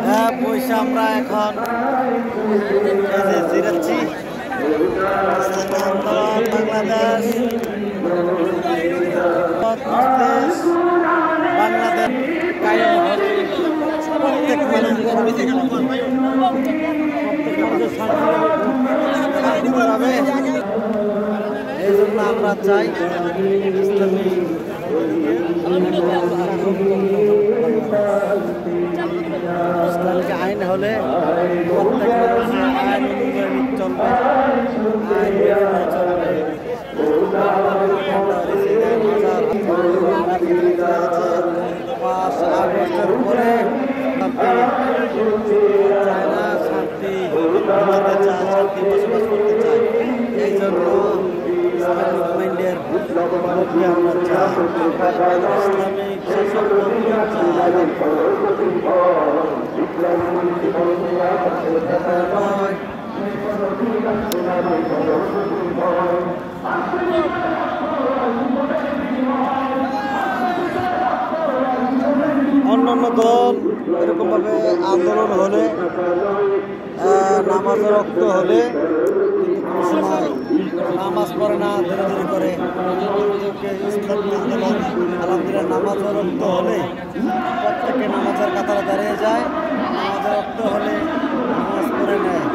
হ্যাঁ পয়সা আমরা এখন জিরাচ্ছি বাংলাদেশ বাংলাদেশ প্রত্যেক এই জন্য আমরা চাই ইসলামী ইসলামিক আইন হলে প্রত্যেক মানুষের আইন অনুযায়ী চলবে পাঁচ আগস্টের পরে চায় না শান্তি ঘুমাতে চায় শান্তি বসবাস করতে চায় এই জন্য ইসলামিক মুভমেন্টের আমরা চাই ইসলামিক শাসন অন্যান্য দল এরকমভাবে আন্দোলন হলে নামাজের রক্ত হলে কিন্তু কোনো সময় নামাজ পড়ে না ধীরে ধীরে করে ইসলামী আন্দোলন আলহামদুলিল্লাহ নামাজের রক্ত হলে প্রত্যেকে নামাজের কাতারে দাঁড়িয়ে যায় নামাজের রক্ত হলে নামাজ পড়ে নেয়